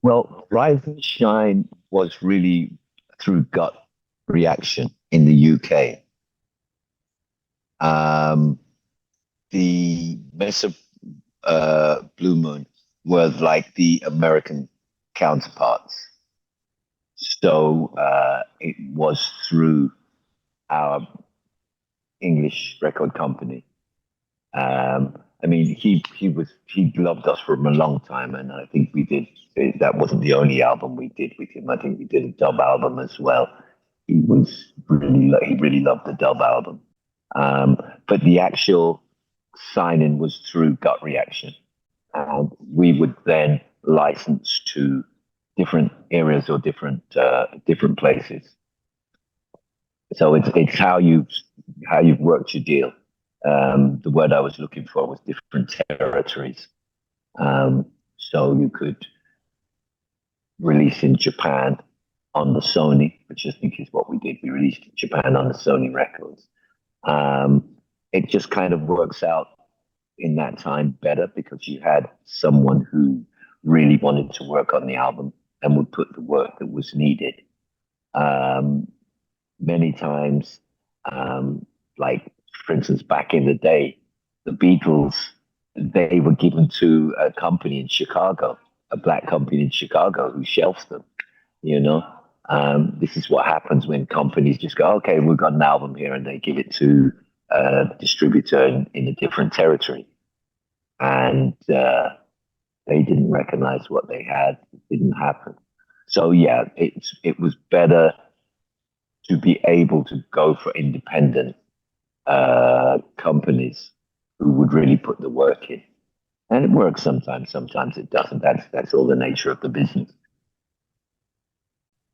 Well, Rise and Shine was really through gut reaction in the UK. Um, the Mess of Blue Moon were like the American counterparts. So it was through our English record company. I mean, he loved us for a long time, and I think we did. That wasn't the only album we did with him. I think we did a dub album as well. He really loved the dub album. Um, but the actual signing was through gut reaction, and we would then license to different areas or different places. So it's how you've worked your deal. The word I was looking for was different territories. So you could release in Japan on the Sony, which I think is what we did. We released in Japan on the Sony records. Um, it just kind of works out in that time better because you had someone who really wanted to work on the album and would put the work that was needed. Um, Many times, um, like for instance, back in the day, the Beatles, they were given to a company in Chicago, a black company in Chicago who shelves them, you know. This is what happens when companies just go, okay, we've got an album here, and they give it to a distributor in a different territory. And they didn't recognize what they had. It didn't happen. So yeah, it was better to be able to go for independent companies who would really put the work in. And it works sometimes, sometimes it doesn't. That's all the nature of the business.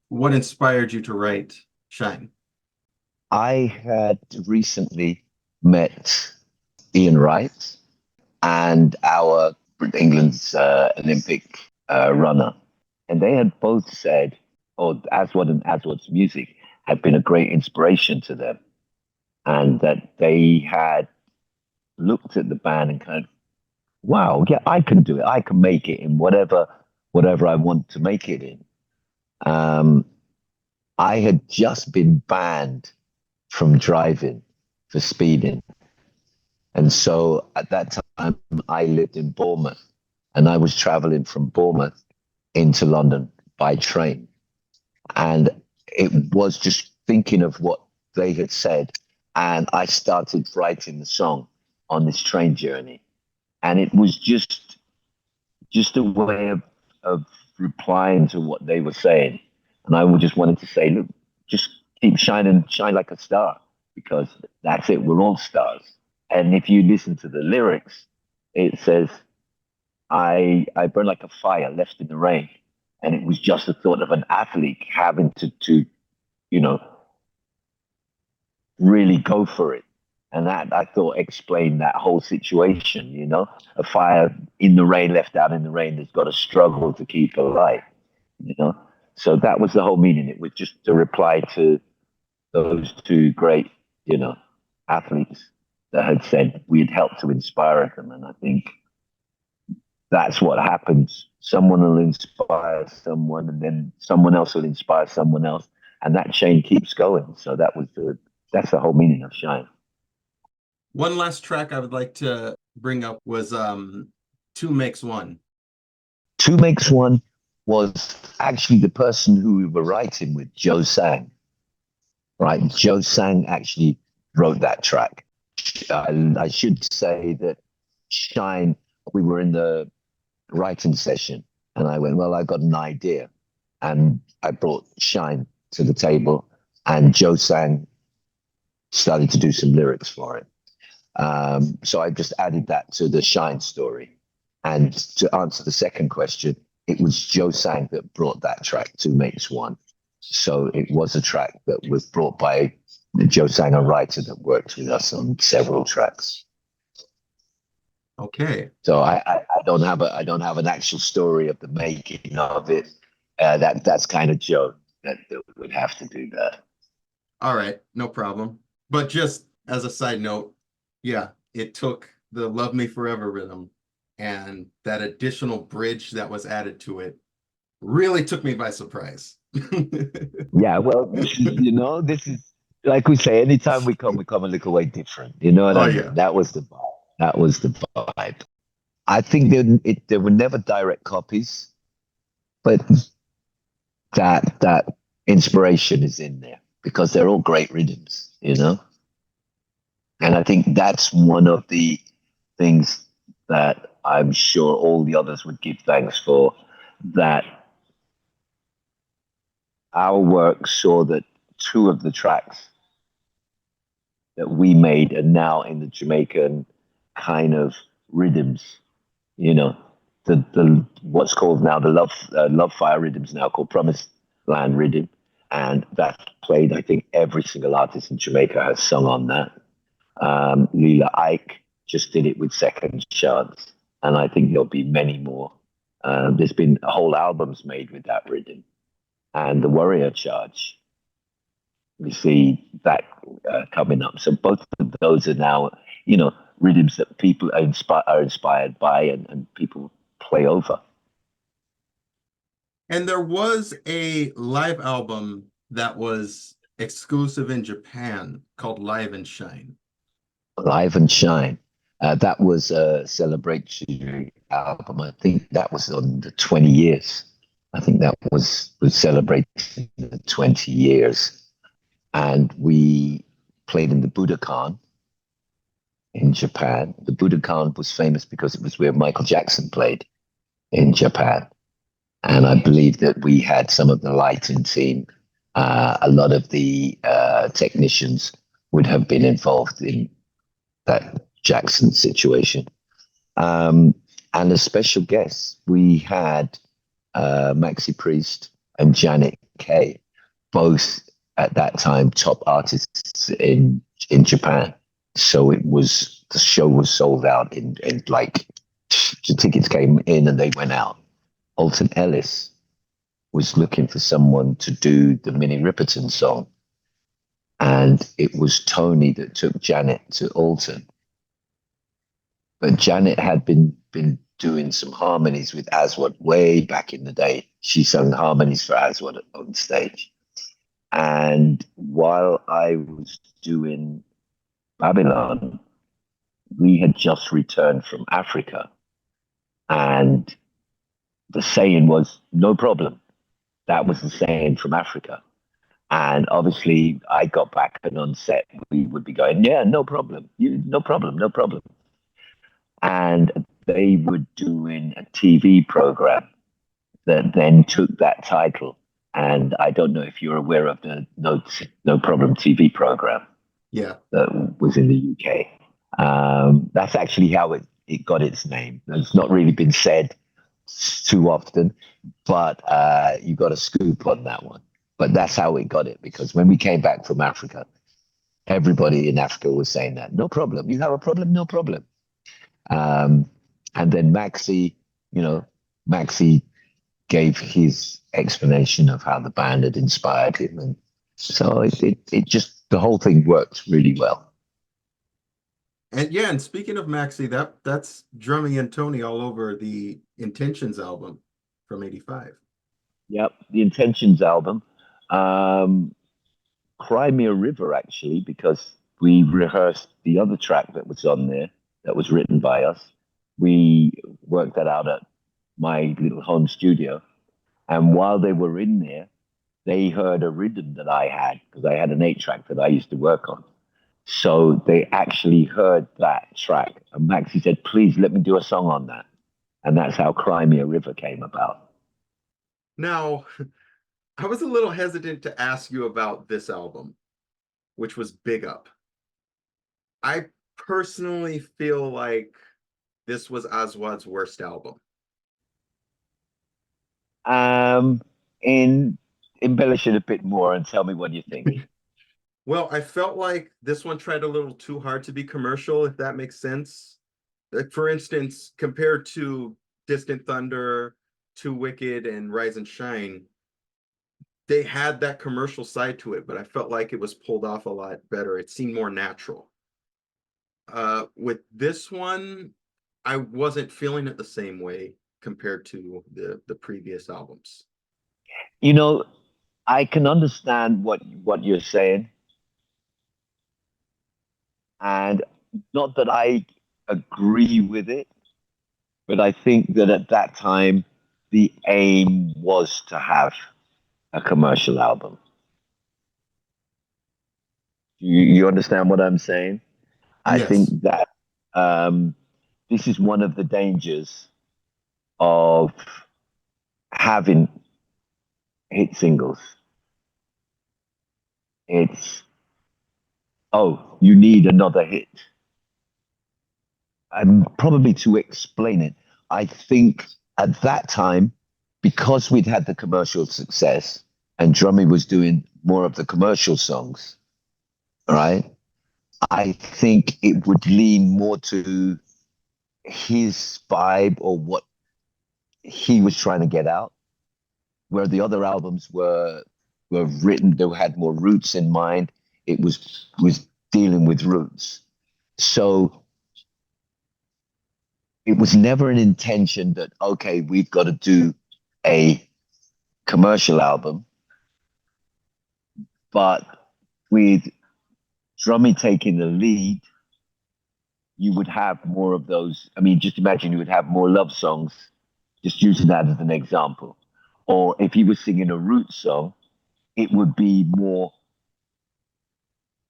What inspired you to write Shine? I had recently met Ian Wright and our England's Olympic runner, and they had both said, "Oh, Aswad and Aswad's music had been a great inspiration to them," and that they had looked at the band and kind of, wow, yeah, I can do it. I can make it in whatever I want to make it in. Um, I had just been banned from driving for speeding. And so at that time, I lived in Bournemouth and I was traveling from Bournemouth into London by train. And it was just thinking of what they had said. And I started writing the song on this train journey. And it was just a way of replying to what they were saying. And I just wanted to say, look, just keep shining, shine like a star, because that's it. We're all stars. And if you listen to the lyrics, it says, I burn like a fire left in the rain. And it was just the thought of an athlete having to you know, really go for it. And that I thought explained that whole situation, you know, a fire in the rain, left out in the rain, that's got to struggle to keep alive, you know. So that was the whole meaning. It was just a reply to those two great, you know, athletes that had said we had helped to inspire them. And I think that's what happens. Someone will inspire someone, and then someone else will inspire someone else, and that chain keeps going. So that's the whole meaning of Shine. One last track I would like to bring up was Two Makes One. Two Makes One was actually the person who we were writing with, Joe Sang. Right, Joe Sang actually wrote that track. I should say that Shine. We were in the writing session, and I went, "Well, I got an idea," and I brought Shine to the table, and Joe Sang started to do some lyrics for it. So I just added that to the Shine story. And to answer the second question, it was Joe Sang that brought that track, Two Makes One. So it was a track that was brought by Joe Sang, a writer that worked with us on several tracks. Okay. So I don't have an actual story of the making of it. That's kind of Joe that would have to do that. All right, no problem. But just as a side note, yeah, it took the Love Me Forever rhythm and that additional bridge that was added to it really took me by surprise. Yeah, well, this is like we say, anytime we come a little way different. You know what Oh I mean? yeah. That was the vibe. That was the vibe. I think there were never direct copies, but that inspiration is in there because they're all great rhythms. And I think that's one of the things that I'm sure all the others would give thanks for, that our work saw that two of the tracks that we made are now in the Jamaican kind of rhythms, you know, the what's called now the love fire rhythms now called Promised Land rhythm, and that's played. I think every single artist in Jamaica has sung on that. Leela Ike just did it with Second Chance, and I think there'll be many more. There's been whole albums made with that rhythm, and the Warrior Charge. We see that coming up. So both of those are now, rhythms that people are inspired by, and people play over. And there was a live album that was exclusive in Japan called Live and Shine. Live and Shine. That was a celebratory album. I think that was on the 20 years. I think that was celebrating the 20 years. And we played in the Budokan in Japan. The Budokan was famous because it was where Michael Jackson played in Japan. And I believe that we had some of the lighting team. A lot of the technicians would have been involved in that Jackson situation. Um, and as special guests, we had Maxi Priest and Janet Kay, both at that time top artists in Japan. So the show was sold out in like the tickets came in and they went out. Alton Ellis was looking for someone to do the Minnie Riperton song, and it was Tony that took Janet to Alton. But Janet had been doing some harmonies with Aswad way back in the day. She sung harmonies for Aswad on stage. And while I was doing Babylon, we had just returned from Africa. And the saying was, no problem. That was the saying from Africa. And obviously, I got back and on set, we would be going, yeah, no problem. No problem, no problem. And they were doing a TV program that then took that title. And I don't know if you're aware of the No Problem TV program Yeah. that was in the UK. That's actually how it got its name. It's not really been said too often, but you got a scoop on that one. But that's how it got it, because when we came back from Africa, everybody in Africa was saying that, no problem. You have a problem? No problem. Um, and then Maxi gave his explanation of how the band had inspired him. And so it just, the whole thing worked really well. And yeah, and speaking of Maxi, that's drumming and Tony all over the Intentions album from '85. Yep. The Intentions album. Um, Cry Me a River, actually, because we rehearsed the other track that was on there that was written by us. We worked that out at my little home studio. And while they were in there, they heard a rhythm that I had, because I had an 8 track that I used to work on. So they actually heard that track. And Maxie said, please let me do a song on that. And that's how Cry Me a River came about. Now, I was a little hesitant to ask you about this album, which was Big Up. I personally feel like this was Aswad's worst album. Um, in Embellish it a bit more and tell me what you think. Well, I felt like this one tried a little too hard to be commercial, if that makes sense. Like, for instance, compared to Distant Thunder, Too Wicked, and Rise and Shine, they had that commercial side to it, but I felt like it was pulled off a lot better. It seemed more natural. With this one, I wasn't feeling it the same way compared to the previous albums. You know, I can understand what you're saying, and not that I agree with it, but I think that at that time the aim was to have a commercial album. You understand what I'm saying? I think Yes. that um, this is one of the dangers of having hit singles. It's, oh, you need another hit. And probably to explain it, I think at that time, because we'd had the commercial success and Drummy was doing more of the commercial songs, all right, I think it would lean more to his vibe or what he was trying to get out, where the other albums were written, they had more roots in mind. It was dealing with roots. So it was never an intention that, okay, we've got to do a commercial album, but with Drummy taking the lead, you would have more of those. I mean, just imagine you would have more love songs, just using that as an example. Or if he was singing a root song, it would be more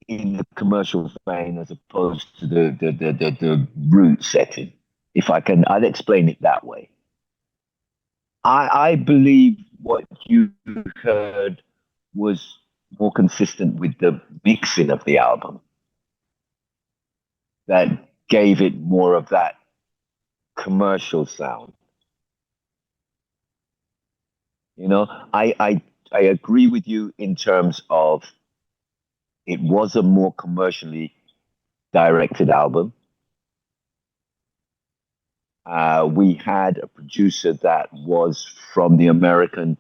in the commercial vein as opposed to the root setting. If I can, I'd explain it that way. I believe what you heard was more consistent with the mixing of the album that gave it more of that commercial sound. You know, I agree with you in terms of it was a more commercially directed album. We had a producer that was from the American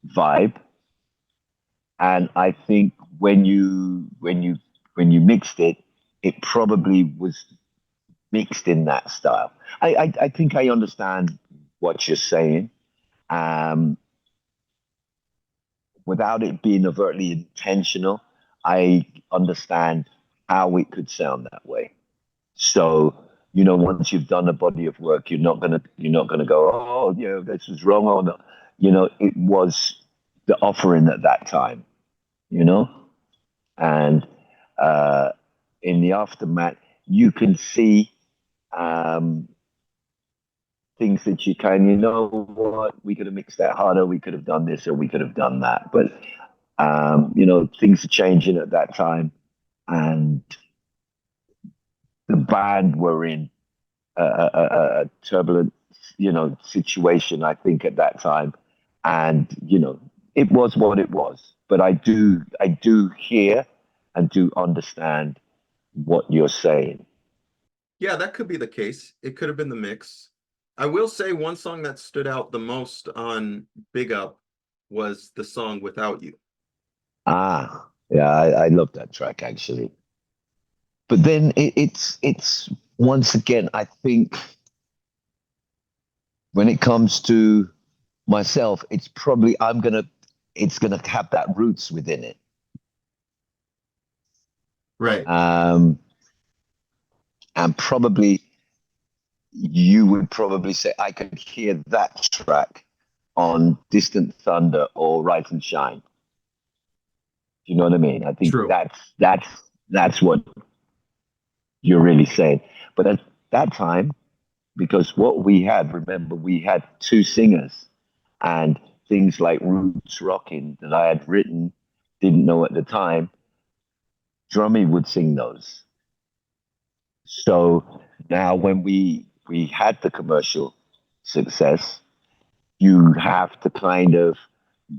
vibe, and I think when you mixed it, it probably was mixed in that style. I think I understand what you're saying. Um, Without it being overtly intentional, I understand how it could sound that way. So, once you've done a body of work, you're not gonna go, oh, yeah, this was wrong or not. It was the offering at that time, you know, and uh, in the aftermath, you can see um, things that what, we could have mixed that harder, we could have done this, or we could have done that, but things are changing at that time, and the band were in a turbulent, situation, I think, at that time. And, it was what it was. But I do hear and do understand what you're saying. Yeah, that could be the case. It could have been the mix. I will say one song that stood out the most on Big Up was the song Without You. Ah, yeah, I love that track actually. But then it's once again, I think when it comes to myself, it's gonna have that roots within it. Right. Um, and probably you would probably say I could hear that track on Distant Thunder or Rise and Shine. Do you know what I mean? I think True. that's what you're really saying. But at that time, because what we had, remember, we had two singers, and things like Roots Rocking that I had written, didn't know at the time, Drummy would sing those. So now when we had the commercial success, you have to kind of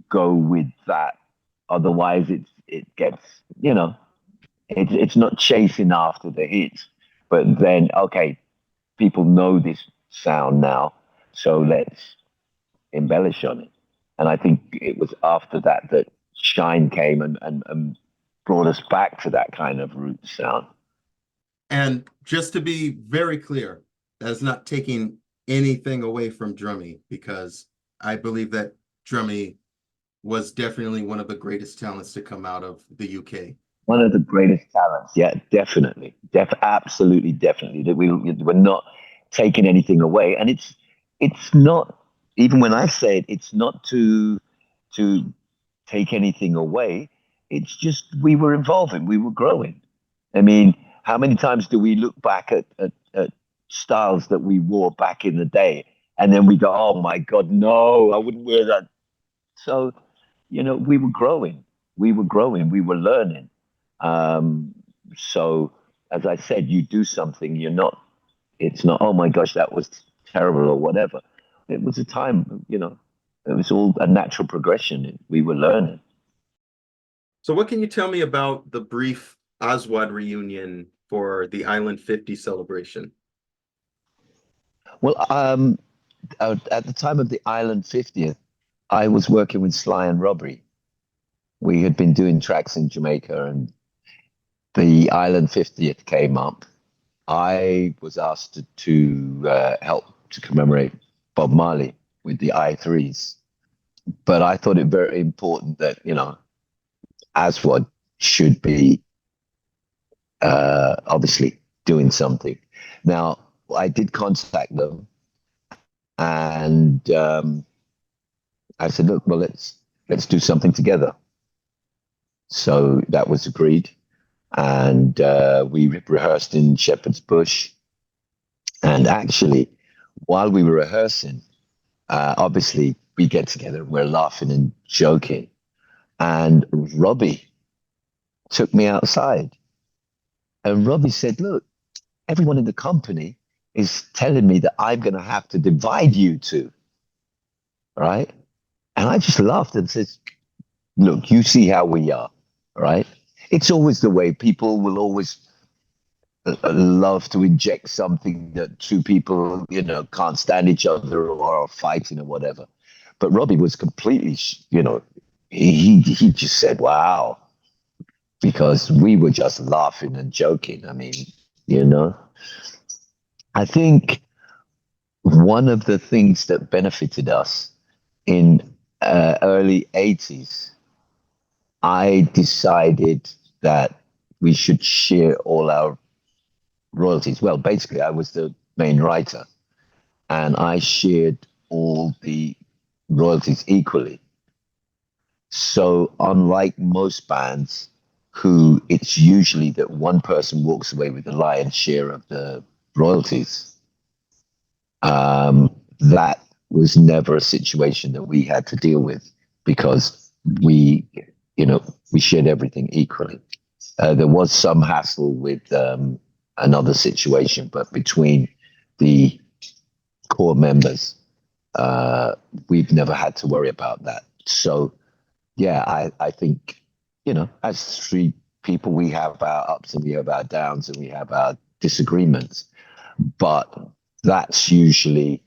go with that. Otherwise, it gets, you know, it's not chasing after the hit. But then, okay, people know this sound now, so let's embellish on it. And I think it was after that that Shine came and brought us back to that kind of root sound. And just to be very clear, that's not taking anything away from Drummy because I believe that Drummy was definitely one of the greatest talents to come out of the UK. One of the greatest talents. Yeah, definitely. Absolutely, definitely. That we're not taking anything away. And it's not, even when I say it, it's not to take anything away. It's just we were evolving, we were growing. I mean, how many times do we look back at styles that we wore back in the day and then we go, oh my God, no, I wouldn't wear that. So, we were growing, we were learning. Um, so, as I said, you do something, it's not, oh my gosh, that was terrible or whatever. It was a time, it was all a natural progression. We were learning. So what can you tell me about the brief Aswad reunion for the Island 50 celebration? Well, at the time of the Island 50th, I was working with Sly and Robbie. We had been doing tracks in Jamaica, and the Island 50th came up. I was asked to help to commemorate Bob Marley with the I3s, but I thought it very important that, Aswad should be obviously doing something. Now, I did contact them, and I said, "Look, well, let's do something together." So that was agreed, and we rehearsed in Shepherd's Bush. And actually, while we were rehearsing, obviously we get together and we're laughing and joking. And Robbie took me outside, and Robbie said, "Look, everyone in the company is telling me that I'm going to have to divide you two, right?" And I just laughed and said, "Look, you see how we are, right? It's always the way people will always love to inject something that two people, can't stand each other or are fighting or whatever." But Robbie was completely, he just said, "Wow," because we were just laughing and joking. I mean, you know, I think one of the things that benefited us in early 80s, I decided that we should share all our royalties. Well, basically, I was the main writer, and I shared all the royalties equally. So, unlike most bands, who it's usually that one person walks away with the lion's share of the royalties, that was never a situation that we had to deal with because we, we shared everything equally. There was some hassle with another situation, but between the core members, we've never had to worry about that. So, yeah, I think, as three people, we have our ups and we have our downs and we have our disagreements, but that's usually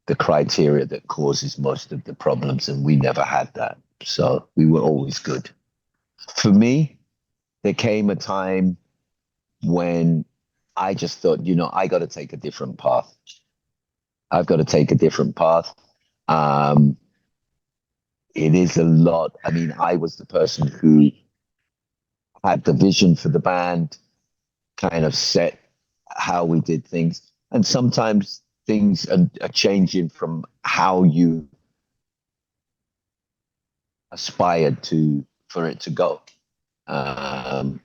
the criteria that causes most of the problems, and we never had that. So we were always good. For me, there came a time when I just thought, I got to take a different path. I've got to take a different path. Um, it is a lot. I mean, I was the person who had the vision for the band, kind of set how we did things. And sometimes things are changing from how you aspired for it to go. Um,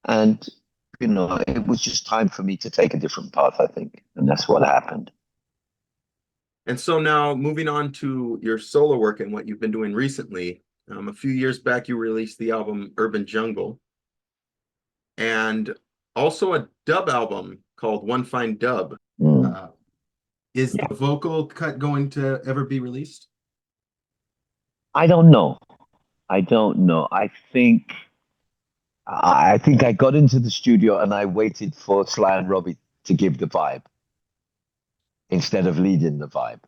and it was just time for me to take a different path, I think, and that's what happened. And so now moving on to your solo work and what you've been doing recently. A few years back, you released the album Urban Jungle and also a dub album called One Fine Dub. Mm. Uh, is the vocal cut going to ever be released? I don't know. I don't know. I think I got into the studio and I waited for Sly and Robbie to give the vibe instead of leading the vibe.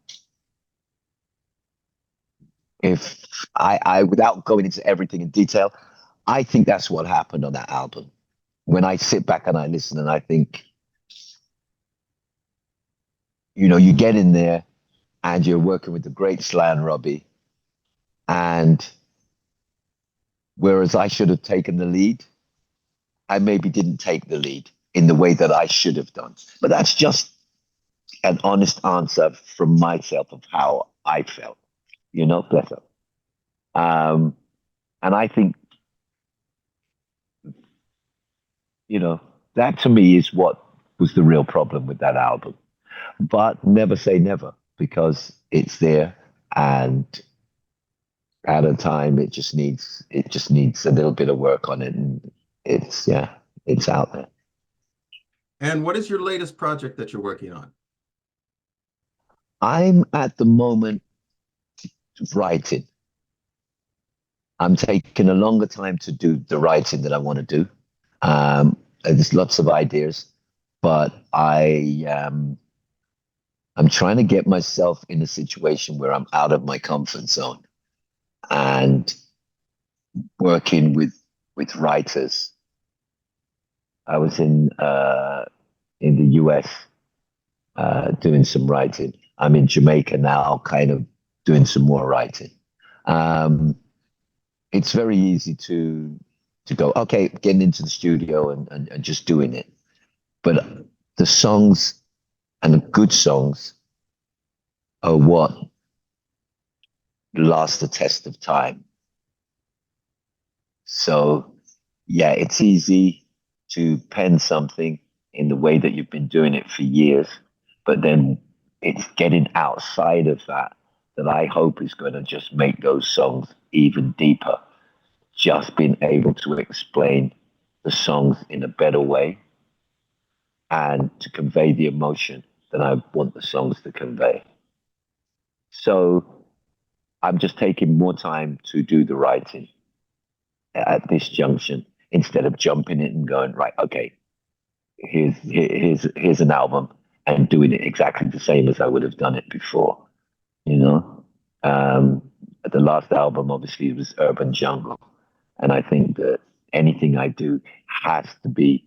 If I without going into everything in detail, I think that's what happened on that album. When I sit back and I listen and I think, you get in there and you're working with the great Sly and Robbie, and whereas I should have taken the lead. I maybe didn't take the lead in the way that I should have done. But that's just an honest answer from myself of how I felt, bless her. Um, and I think, you know, that to me is what was the real problem with that album. But never say never because it's there, and at a time it just needs a little bit of work on it, and it's out there. And what is your latest project that you're working on? I'm at the moment writing. I'm taking a longer time to do the writing that I want to do. There's lots of ideas, but I'm trying to get myself in a situation where I'm out of my comfort zone and working with writers. I was in the US doing some writing. I'm in Jamaica now, kind of doing some more writing. Um, it's very easy to go, okay, getting into the studio and just doing it. But the songs and the good songs are what last the test of time. So, yeah, it's easy to pen something in the way that you've been doing it for years, but then it's getting outside of that that I hope is going to just make those songs even deeper. Just being able to explain the songs in a better way and to convey the emotion that I want the songs to convey. So I'm just taking more time to do the writing at this junction instead of jumping in and going, right, okay, here's an album and doing it exactly the same as I would have done it before, you know? Um, the last album obviously was Urban Jungle. And I think that anything I do has to be,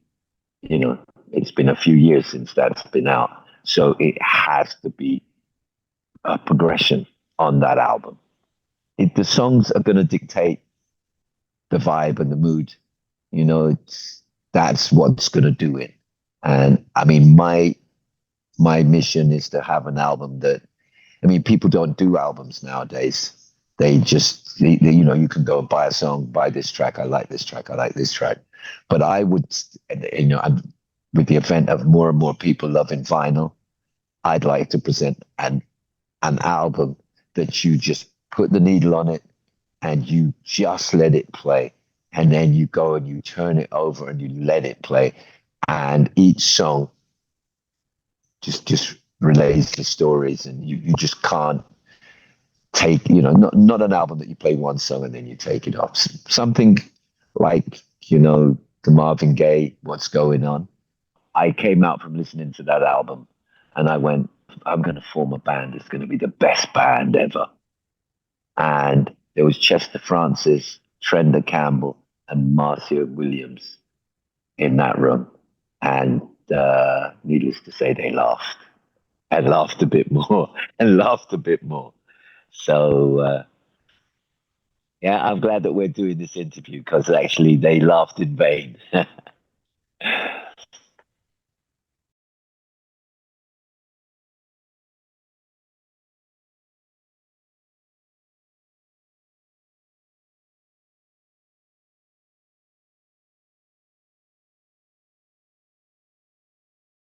it's been a few years since that's been out. So it has to be a progression on that album. The songs are going to dictate the vibe and the mood. That's what's going to do it. And I mean, my mission is to have an album that, I mean, people don't do albums nowadays. They just, you can go and buy a song, buy this track. I like this track. I like this track. But I would, with the event of more and more people loving vinyl, I'd like to present an album that you just put the needle on it and you just let it play. And then you go and you turn it over and you let it play. And each song just relays the stories, and you just can't take, not an album that you play one song and then you take it off. Something like, the Marvin Gaye, What's Going On. I came out from listening to that album and I went, I'm going to form a band. It's going to be the best band ever. And there was Chester Francis, Trenda Campbell, and Marcia Williams in that room. And needless to say, they laughed and laughed a bit more and laughed a bit more. So, yeah, I'm glad that we're doing this interview because actually they laughed in vain.